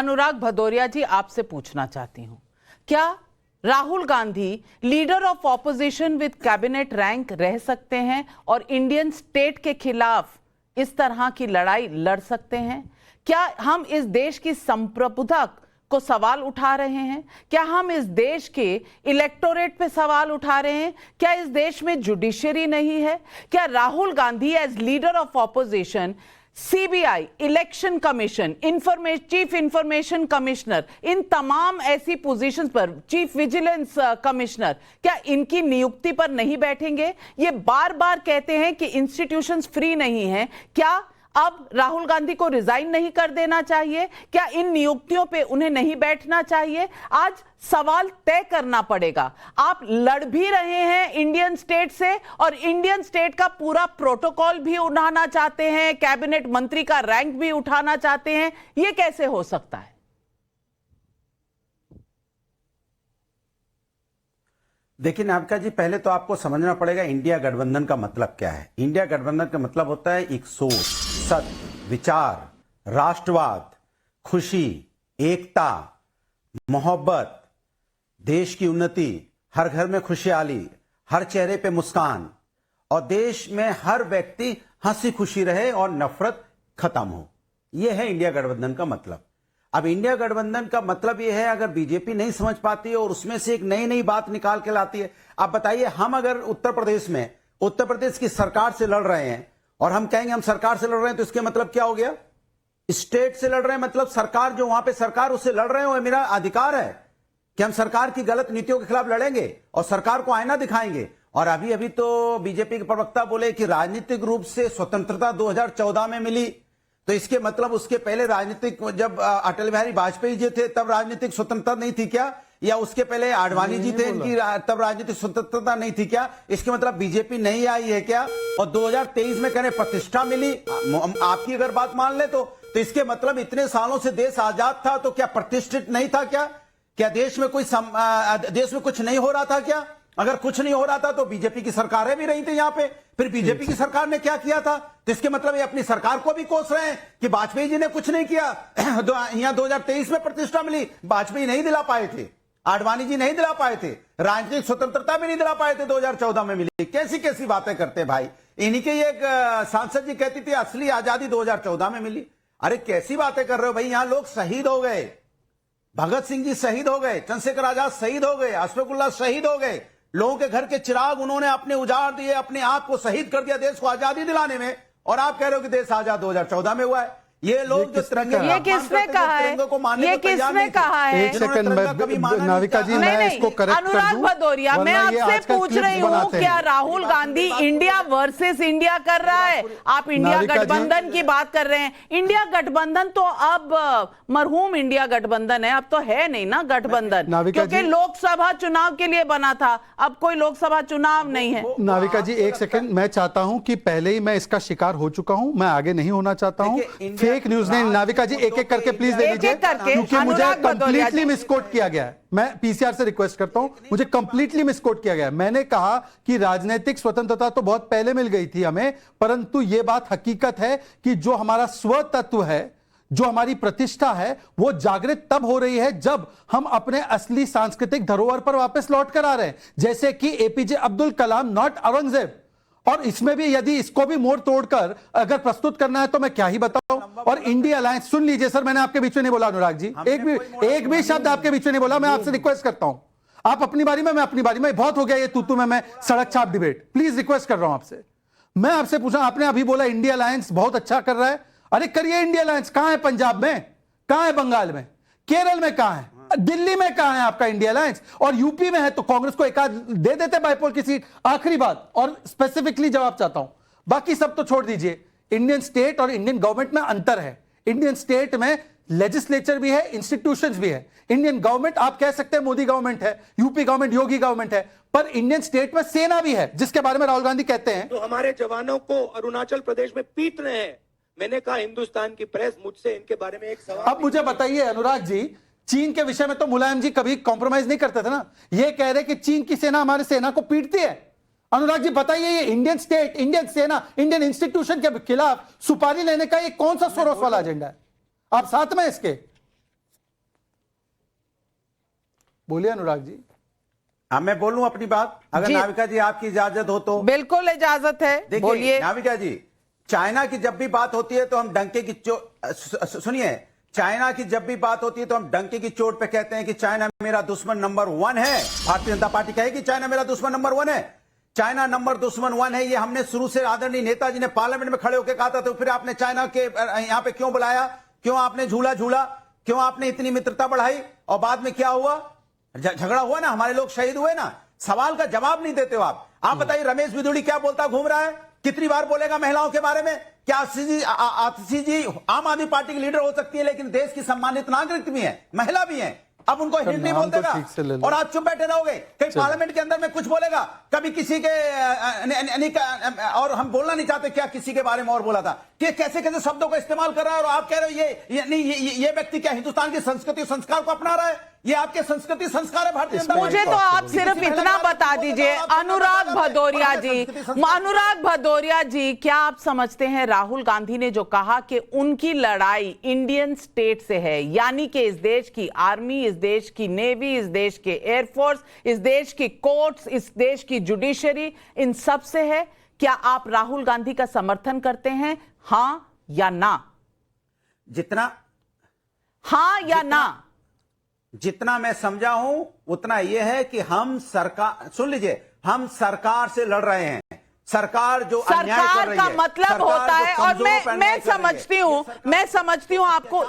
अनुराग भदौरिया जी, आपसे पूछना चाहती हूं, क्या Rahul Gandhi leader of opposition with cabinet rank रह सकते हैं और इंडियन स्टेट के खिलाफ इस तरह की लड़ाई लड़ सकते हैं? क्या हम इस देश की संप्रभुता को सवाल उठा रहे हैं? क्या हम इस देश के इलेक्टोरेट पे सवाल उठा रहे हैं? क्या इस देश में जुडिशरी नहीं है? क्या Rahul Gandhi as leader of opposition, CBI, election commission, chief information commissioner, इन तमाम ऐसी पोजीशंस पर, चीफ विजिलेंस कमिश्नर, क्या इनकी नियुक्ति पर नहीं बैठेंगे? ये बार बार कहते हैं कि इंस्टीट्यूशंस फ्री नहीं हैं। क्या अब राहुल गांधी को रिजाइन नहीं कर देना चाहिए? क्या इन नियुक्तियों पे उन्हें नहीं बैठना चाहिए? आज सवाल तय करना पड़ेगा। आप लड़ भी रहे हैं इंडियन स्टेट से और इंडियन स्टेट का पूरा प्रोटोकॉल भी उठाना चाहते हैं, कैबिनेट मंत्री का रैंक भी उठाना चाहते हैं। यह कैसे हो सकता है? देखिए नाविका जी, पहले तो आपको समझना पड़ेगा इंडिया गठबंधन का मतलब क्या है। इंडिया गठबंधन का मतलब होता है एक सोच, सत्य, विचार, राष्ट्रवाद, खुशी, एकता, मोहब्बत, देश की उन्नति, हर घर में खुशहाली, हर चेहरे पे मुस्कान और देश में हर व्यक्ति हंसी खुशी रहे और नफरत खत्म हो। यह है इंडिया गठबंधन का मतलब। अब इंडिया गठबंधन का मतलब यह है, अगर बीजेपी नहीं समझ पाती है और उसमें से एक नई नई बात निकाल के लाती है। आप बताइए, हम अगर उत्तर प्रदेश की सरकार से लड़ रहे हैं और हम कहेंगे हम सरकार से लड़ रहे हैं, तो इसके मतलब क्या हो गया? स्टेट से लड़ रहे हैं, मतलब सरकार जो वहां पे सरकार उससे लड़ रहे हो, मेरा अधिकार है कि हम सरकार की गलत नीतियों के खिलाफ लड़ेंगे और सरकार को आईना दिखाएंगे। और अभी अभी तो बीजेपी के प्रवक्ता बोले कि राजनीतिक रूप से स्वतंत्रता 2014 में मिली, तो इसके मतलब उसके पहले राजनीतिक, जब अटल बिहारी वाजपेयी जी थे तब राजनीतिक स्वतंत्रता नहीं थी क्या? या उसके पहले आडवाणी जी थे, इनकी तब राजनीतिक स्वतंत्रता नहीं थी क्या? इसके मतलब बीजेपी नहीं आई है क्या? और 2023 में कहने प्रतिष्ठा मिली, आपकी अगर बात मान ले तो इसके मतलब इतने सालों से देश आजाद था तो क्या प्रतिष्ठित नहीं था क्या? क्या देश में कुछ नहीं हो रहा था क्या? अगर कुछ नहीं हो रहा था तो बीजेपी की सरकारें भी रही थी यहां पे। फिर बीजेपी की सरकार ने क्या किया था? तो इसके मतलब ये अपनी सरकार को भी कोस रहे हैं कि वाजपेयी जी ने कुछ नहीं किया। यहां 2023 में प्रतिष्ठा मिली, वाजपेयी नहीं दिला पाए थे, आडवाणी जी नहीं दिला पाए थे, राजनीतिक स्वतंत्रता भी नहीं दिला पाए थे, 2014 में मिली। कैसी कैसी बातें करते भाई। इन्हीं के एक सांसद जी कहती थी असली आजादी 2014 में मिली। अरे कैसी बातें कर रहे हो भाई? यहां लोग शहीद हो गए, भगत सिंह जी शहीद हो गए, चंद्रशेखर आजाद शहीद हो गए, अशफाकुल्लाह शहीद हो गए। लोगों के घर के चिराग उन्होंने अपने उजाड़ दिए, अपने आप को शहीद कर दिया देश को आजादी दिलाने में, और आप कह रहे हो कि देश आजाद 2014 में हुआ है। ये लोग जो तिरंगे, ये किसने कहा है? ये किसने कहा है? एक सेकंड में नाविका जी, मैं इसको करेक्ट कर दूं। अनुराग भदौरिया, मैं आपसे पूछ रही हूँ, क्या Rahul Gandhi India versus India कर रहा है? आप इंडिया गठबंधन की बात कर रहे हैं। इंडिया गठबंधन तो अब मरहूम इंडिया गठबंधन है, अब तो है नहीं ना गठबंधन, क्योंकि लोकसभा चुनाव के लिए बना था, अब कोई लोकसभा चुनाव नहीं है। नाविका जी एक सेकंड, मैं चाहता हूं कि पहले ही मैं इसका शिकार हो चुका हूं, मैं आगे नहीं होना चाहता हूं। फेक न्यूज ने, नाविका जी एक एक करके प्लीज दे लीजिए, क्योंकि मुझे कंप्लीटली मिसकोट किया गया है। मैं पीसीआर से रिक्वेस्ट करता हूं, मुझे कंप्लीटली मिसकोट किया गया है। मैंने कहा कि राजनीतिक स्वतंत्रता तो बहुत पहले मिल गई थी हमें, परंतु यह बात हकीकत है कि जो हमारा स्व तत्व है, जो हमारी प्रतिष्ठा है, वो जागृत तब हो रही है जब हम अपने असली सांस्कृतिक धरोहर पर वापस लौट कर आ रहे हैं, जैसे कि एपीजे अब्दुल कलाम, नॉट औरंगजेब। और इसमें भी यदि इसको भी मोड़ तोड़कर अगर प्रस्तुत करना है तो मैं क्या ही बताऊं। और इंडिया अलायंस, सुन लीजिए सर, मैंने आपके बीच में नहीं बोला अनुराग जी, एक भी शब्द आपके बीच में नहीं बोला। मैं आपसे रिक्वेस्ट करता हूं, आप अपनी बारी में, मैं अपनी बारी में। बहुत हो गया ये तू में मैं सड़क छाप डिबेट, प्लीज रिक्वेस्ट कर रहा हूं आपसे। मैं आपसे पूछा, आपने अभी बोला इंडिया अलायंस बहुत अच्छा कर रहा है। अरे करिए इंडिया अलायंस। कहां है पंजाब में, कहां है बंगाल में, केरल में कहां है, दिल्ली में कहां है आपका इंडिया अलायंस? और यूपी में है तो कांग्रेस को एक आध दे देते बाइपोल की सीट। आखिरी बात, और स्पेसिफिकली जवाब चाहता हूं, बाकी सब तो छोड़ दीजिए। इंडियन स्टेट और इंडियन गवर्नमेंट में अंतर है। इंडियन स्टेट में लेजिस्लेचर भी है, इंस्टीट्यूशंस भी है। इंडियन गवर्नमेंट आप कह सकते हैं मोदी गवर्नमेंट है, यूपी गवर्नमेंट योगी गवर्नमेंट है, पर इंडियन स्टेट में सेना भी है, जिसके बारे में राहुल गांधी कहते हैं तो हमारे जवानों को अरुणाचल प्रदेश में पीट रहे हैं। मैंने कहा हिंदुस्तान की प्रेस मुझसे इनके बारे में एक सवाल। अब मुझे बताइए अनुराग जी, चीन के विषय में तो मुलायम जी कभी कॉम्प्रोमाइज नहीं करते थे ना। ये कह रहे कि चीन की सेना हमारी सेना को पीटती है। अनुराग जी बताइए, ये इंडियन स्टेट, इंडियन सेना, इंडियन इंस्टीट्यूशन के खिलाफ सुपारी लेने का ये कौन सा सोरोस वाला एजेंडा है? आप साथ में इसके बोलिए अनुराग जी। अब मैं बोलूं अपनी बात, अगर जी। नाविका जी आपकी इजाजत हो तो। बिल्कुल इजाजत है, देखिए बोलिए। नाविका जी, चाइना की जब भी बात होती है तो हम डंके की सुनिए, चाइना की जब भी बात होती है तो हम डंके की चोट पे कहते हैं कि चाइना मेरा दुश्मन नंबर 1 है। भारतीय जनता पार्टी कहेगी चाइना मेरा दुश्मन नंबर 1 है। चाइना नंबर दुश्मन 1 है, ये हमने शुरू से आदरणीय नेताजी ने पार्लियामेंट में खड़े होकर कहा था। तो फिर आपने चाइना के यहां पे क्यों बुलाया, क्यों आपने झूला झूला, क्यों आपने इतनी मित्रता बढ़ाई, और बाद में क्या हुआ, झगड़ा हुआ ना, हमारे लोग शहीद हुए ना। सवाल का जवाब नहीं देते हो आप बताइए रमेश बिधूड़ी क्या बोलता घूम रहा है, कितनी बार बोलेगा महिलाओं के बारे में? क्या आतिशी जी आम आदमी पार्टी की लीडर हो सकती है लेकिन देश की सम्मानित नागरिक भी है, महिला भी है, अब उनको हिंदी बोल देगा और आप चुप बैठे रहोगे? कहीं पार्लियामेंट के अंदर में कुछ बोलेगा, कभी किसी के और हम बोलना नहीं चाहते क्या किसी के बारे में और बोला था कि कैसे कैसे शब्दों को इस्तेमाल कर रहा है, और आप कह रहे हो ये व्यक्ति क्या हिंदुस्तान की संस्कृति संस्कार को अपना रहा है? ये आपके संस्कृति संस्कार है भारतीय जनता पार्टी? मुझे तो आप सिर्फ इतना बता दीजिए अनुराग भदौरिया जी, अनुराग भदौरिया जी, क्या आप समझते हैं राहुल गांधी ने जो कहा कि उनकी लड़ाई इंडियन स्टेट से है, यानी कि इस देश की आर्मी, इस देश की नेवी, इस देश के एयरफोर्स, इस देश की कोर्ट्स, इस देश की जुडिशरी, इन सब से है? क्या आप राहुल गांधी का समर्थन करते हैं, हां या ना? जितना हां या ना? जितना मैं समझा हूं उतना यह है कि हम सरकार, सुन लीजिए, हम सरकार से लड़ रहे हैं। सरकार जो अन्याय कर सरकार रही का है, मतलब होता है, और मैं समझती हूं आपको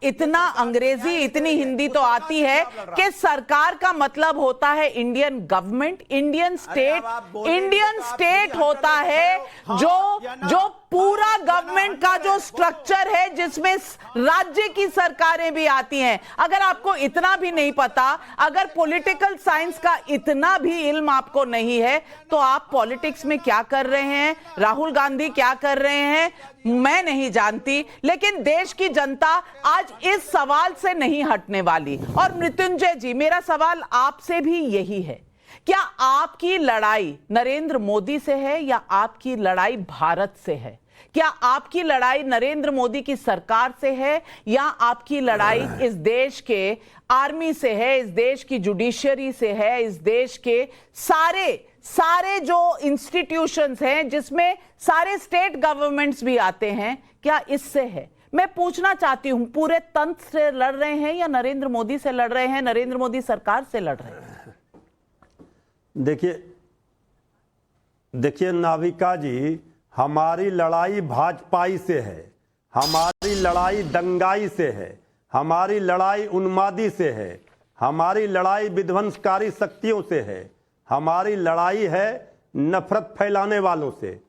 इतना अंग्रेजी, इतनी हिंदी तो आती है कि सरकार का मतलब होता है इंडियन गवर्नमेंट, इंडियन स्टेट होता है जो पूरा गवर्नमेंट का जो स्ट्रक्चर है जिसमें राज्य की सरकारें भी आती हैं। अगर आपको इतना भी नहीं पता, अगर पॉलिटिकल साइंस का इतना भी इल्म आपको नहीं है, तो आप पॉलिटिक्स में क्या कर रहे हैं, राहुल गांधी क्या कर रहे हैं, मैं नहीं जानती। लेकिन देश की जनता आज इस सवाल से नहीं हटने वाली। और मृत्युंजय जी, मेरा सवाल आपसे भी यही है, क्या आपकी लड़ाई नरेंद्र मोदी से है या आपकी लड़ाई भारत से है? क्या आपकी लड़ाई नरेंद्र मोदी की सरकार से है या आपकी लड़ाई इस देश के आर्मी से है, इस देश की जुडिशरी से है, इस देश के सारे जो इंस्टीट्यूशंस हैं जिसमें सारे स्टेट गवर्नमेंट्स भी आते हैं, क्या इससे है? मैं पूछना चाहती हूं, पूरे तंत्र से लड़ रहे हैं या नरेंद्र मोदी से लड़ रहे हैं, नरेंद्र मोदी सरकार से लड़ रहे हैं? देखिए नाविका जी, हमारी लड़ाई भाजपाई से है, हमारी लड़ाई दंगाई से है, हमारी लड़ाई उन्मादी से है, हमारी लड़ाई विध्वंसकारी शक्तियों से है, हमारी लड़ाई है नफरत फैलाने वालों से।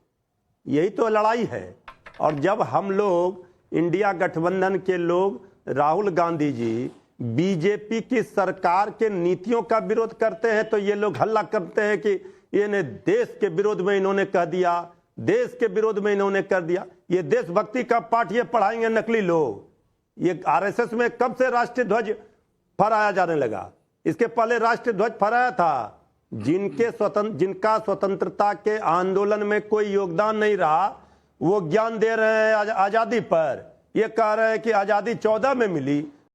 यही तो लड़ाई है। और जब हम लोग इंडिया गठबंधन के लोग, राहुल गांधी जी बीजेपी की सरकार के नीतियों का विरोध करते हैं तो ये लोग हल्ला करते हैं कि ये देश के विरोध में इन्होंने कह दिया, देश के विरोध में इन्होंने कर दिया। ये देशभक्ति का पाठ ये पढ़ाएंगे नकली लोग। ये आरएसएस में कब से राष्ट्रीय ध्वज फहराया जाने लगा? इसके पहले राष्ट्रीय ध्वज फहराया था जिनका स्वतंत्रता के आंदोलन में कोई योगदान नहीं रहा, वो ज्ञान दे रहे हैं आजादी पर। ये कह रहे हैं कि आजादी 14 में मिली,